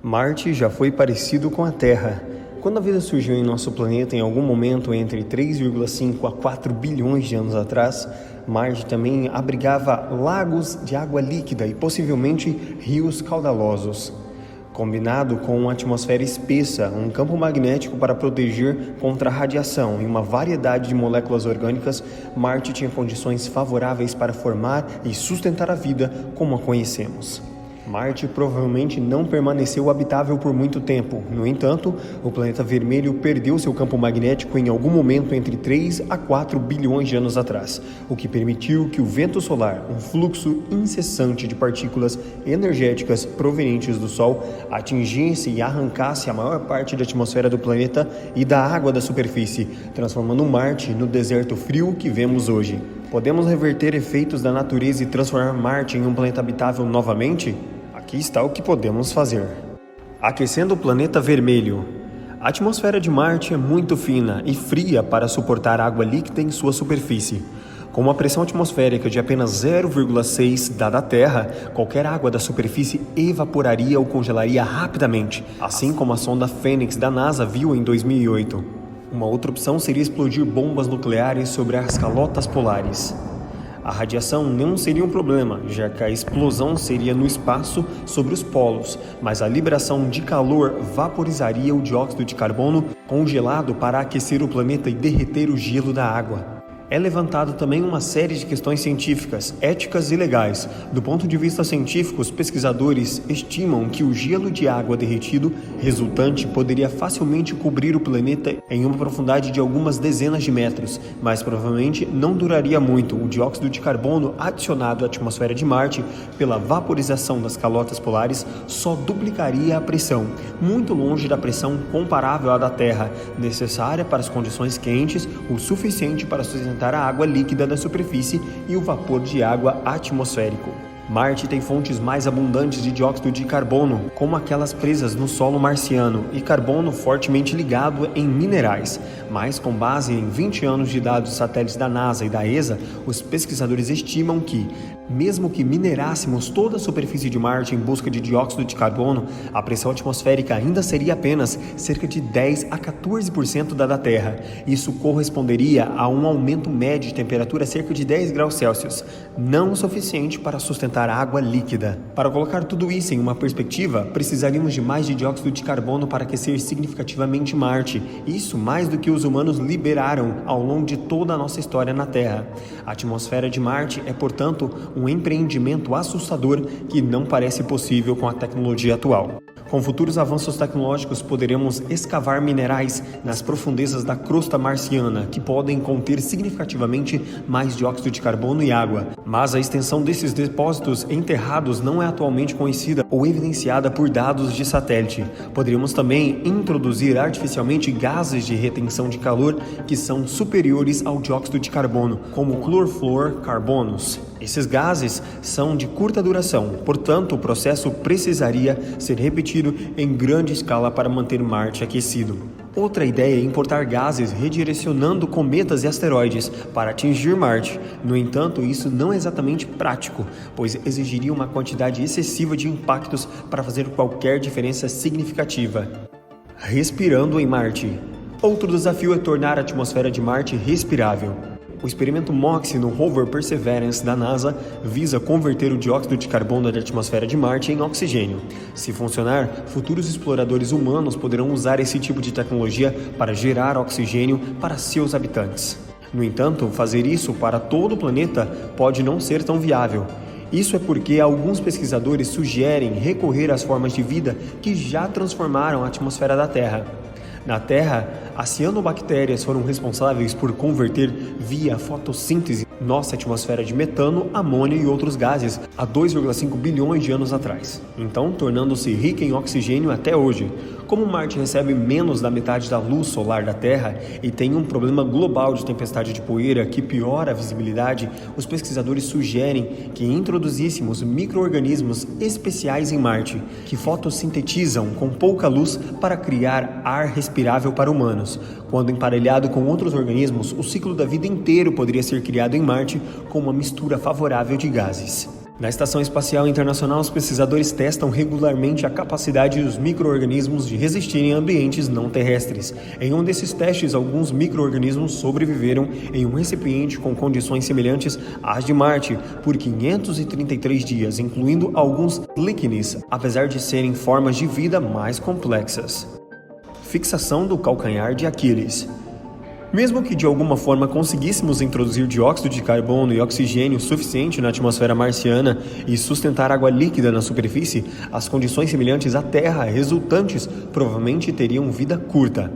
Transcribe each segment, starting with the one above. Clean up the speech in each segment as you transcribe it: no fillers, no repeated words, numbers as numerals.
Marte já foi parecido com a Terra. Quando a vida surgiu em nosso planeta em algum momento entre 3,5 a 4 bilhões de anos atrás, Marte também abrigava lagos de água líquida e possivelmente rios caudalosos. Combinado com uma atmosfera espessa, um campo magnético para proteger contra a radiação e uma variedade de moléculas orgânicas, Marte tinha condições favoráveis para formar e sustentar a vida como a conhecemos. Marte provavelmente não permaneceu habitável por muito tempo. No entanto, o planeta vermelho perdeu seu campo magnético em algum momento entre 3 a 4 bilhões de anos atrás, o que permitiu que o vento solar, um fluxo incessante de partículas energéticas provenientes do Sol, atingisse e arrancasse a maior parte da atmosfera do planeta e da água da superfície, transformando Marte no deserto frio que vemos hoje. Podemos reverter efeitos da natureza e transformar Marte em um planeta habitável novamente? Aqui está o que podemos fazer. Aquecendo o planeta vermelho. A atmosfera de Marte é muito fina e fria para suportar água líquida em sua superfície. Com uma pressão atmosférica de apenas 0,6 da da Terra, qualquer água da superfície evaporaria ou congelaria rapidamente, assim como a sonda Fênix da NASA viu em 2008. Uma outra opção seria explodir bombas nucleares sobre as calotas polares. A radiação não seria um problema, já que a explosão seria no espaço sobre os polos, mas a liberação de calor vaporizaria o dióxido de carbono congelado para aquecer o planeta e derreter o gelo da água. É levantado também uma série de questões científicas, éticas e legais. Do ponto de vista científico, os pesquisadores estimam que o gelo de água derretido resultante poderia facilmente cobrir o planeta em uma profundidade de algumas dezenas de metros, mas provavelmente não duraria muito. O dióxido de carbono adicionado à atmosfera de Marte pela vaporização das calotas polares só duplicaria a pressão, muito longe da pressão comparável à da Terra, necessária para as condições quentes o suficiente para sustentar a água líquida da superfície e o vapor de água atmosférico. Marte tem fontes mais abundantes de dióxido de carbono, como aquelas presas no solo marciano, e carbono fortemente ligado em minerais. Mas, com base em 20 anos de dados satélites da NASA e da ESA, os pesquisadores estimam que, mesmo que minerássemos toda a superfície de Marte em busca de dióxido de carbono, a pressão atmosférica ainda seria apenas cerca de 10 a 14% da Terra. Isso corresponderia a um aumento médio de temperatura cerca de 10 graus Celsius, não o suficiente para sustentar água líquida. Para colocar tudo isso em uma perspectiva, precisaríamos de mais de dióxido de carbono para aquecer significativamente Marte. Isso mais do que os humanos liberaram ao longo de toda a nossa história na Terra. A atmosfera de Marte é, portanto, um empreendimento assustador que não parece possível com a tecnologia atual. Com futuros avanços tecnológicos, poderemos escavar minerais nas profundezas da crosta marciana, que podem conter significativamente mais dióxido de carbono e água. Mas a extensão desses depósitos enterrados não é atualmente conhecida ou evidenciada por dados de satélite. Poderíamos também introduzir artificialmente gases de retenção de calor que são superiores ao dióxido de carbono, como o clorofluorcarbonos. Esses gases são de curta duração, portanto, o processo precisaria ser repetido em grande escala para manter Marte aquecido. Outra ideia é importar gases redirecionando cometas e asteroides para atingir Marte. No entanto, isso não é exatamente prático, pois exigiria uma quantidade excessiva de impactos para fazer qualquer diferença significativa. Respirando em Marte. Outro desafio é tornar a atmosfera de Marte respirável. O experimento MOXIE no rover Perseverance da NASA visa converter o dióxido de carbono da atmosfera de Marte em oxigênio. Se funcionar, futuros exploradores humanos poderão usar esse tipo de tecnologia para gerar oxigênio para seus habitantes. No entanto, fazer isso para todo o planeta pode não ser tão viável. Isso é porque alguns pesquisadores sugerem recorrer às formas de vida que já transformaram a atmosfera da Terra. Na Terra, as cianobactérias foram responsáveis por converter via fotossíntese nossa atmosfera de metano, amônio e outros gases há 2,5 bilhões de anos atrás, então tornando-se rica em oxigênio até hoje. Como Marte recebe menos da metade da luz solar da Terra e tem um problema global de tempestade de poeira que piora a visibilidade, os pesquisadores sugerem que introduzíssemos micro-organismos especiais em Marte, que fotossintetizam com pouca luz para criar ar respirável para humanos. Quando emparelhado com outros organismos, o ciclo da vida inteiro poderia ser criado em Marte com uma mistura favorável de gases. Na Estação Espacial Internacional, os pesquisadores testam regularmente a capacidade dos micro-organismos de resistirem a ambientes não terrestres. Em um desses testes, alguns micro-organismos sobreviveram em um recipiente com condições semelhantes às de Marte por 533 dias, incluindo alguns líquenes, apesar de serem formas de vida mais complexas. Fixação do calcanhar de Aquiles. Mesmo que de alguma forma conseguíssemos introduzir dióxido de carbono e oxigênio suficiente na atmosfera marciana e sustentar água líquida na superfície, as condições semelhantes à Terra resultantes provavelmente teriam vida curta.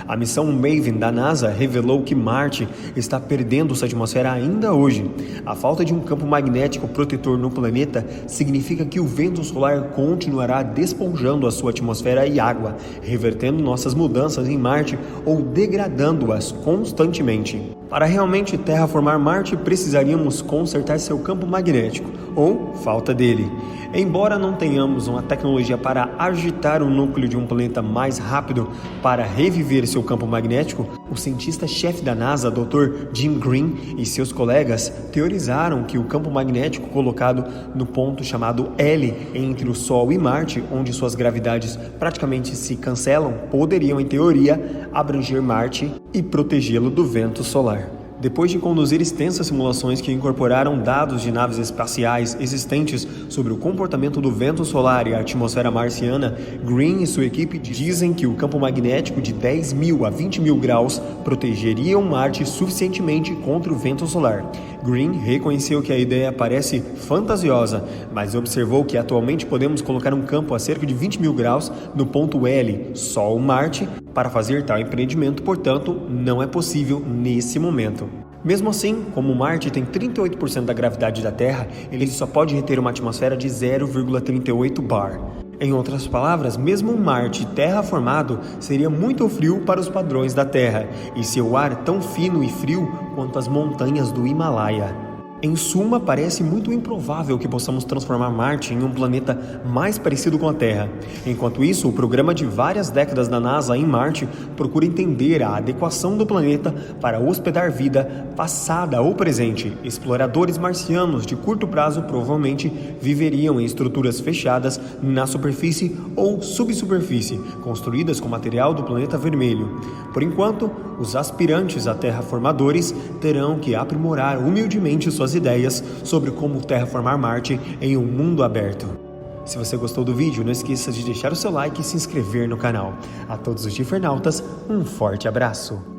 A missão Maven da NASA revelou que Marte está perdendo sua atmosfera ainda hoje. A falta de um campo magnético protetor no planeta significa que o vento solar continuará despojando a sua atmosfera e água, revertendo nossas mudanças em Marte ou degradando-as constantemente. Para realmente terraformar Marte, precisaríamos consertar seu campo magnético, ou falta dele. Embora não tenhamos uma tecnologia para agitar o núcleo de um planeta mais rápido para reviver seu campo magnético, o cientista-chefe da NASA, Dr. Jim Green, e seus colegas teorizaram que o campo magnético colocado no ponto chamado L entre o Sol e Marte, onde suas gravidades praticamente se cancelam, poderiam, em teoria, abranger Marte e protegê-lo do vento solar. Depois de conduzir extensas simulações que incorporaram dados de naves espaciais existentes sobre o comportamento do vento solar e a atmosfera marciana, Green e sua equipe dizem que o campo magnético de 10.000 a 20.000 graus protegeriam Marte suficientemente contra o vento solar. Green reconheceu que a ideia parece fantasiosa, mas observou que atualmente podemos colocar um campo a cerca de 20.000 graus no ponto L, Sol-Marte, para fazer tal empreendimento, portanto, não é possível nesse momento. Mesmo assim, como Marte tem 38% da gravidade da Terra, ele só pode reter uma atmosfera de 0,38 bar. Em outras palavras, mesmo um Marte terraformado seria muito frio para os padrões da Terra, e seu ar tão fino e frio quanto as montanhas do Himalaia. Em suma, parece muito improvável que possamos transformar Marte em um planeta mais parecido com a Terra. Enquanto isso, o programa de várias décadas da NASA em Marte procura entender a adequação do planeta para hospedar vida passada ou presente. Exploradores marcianos de curto prazo provavelmente viveriam em estruturas fechadas na superfície ou subsuperfície, construídas com material do planeta vermelho. Por enquanto, os aspirantes a terraformadores terão que aprimorar humildemente suas ideias sobre como terraformar Marte em um mundo aberto. Se você gostou do vídeo, não esqueça de deixar o seu like e se inscrever no canal. A todos os Gifernautas, um forte abraço!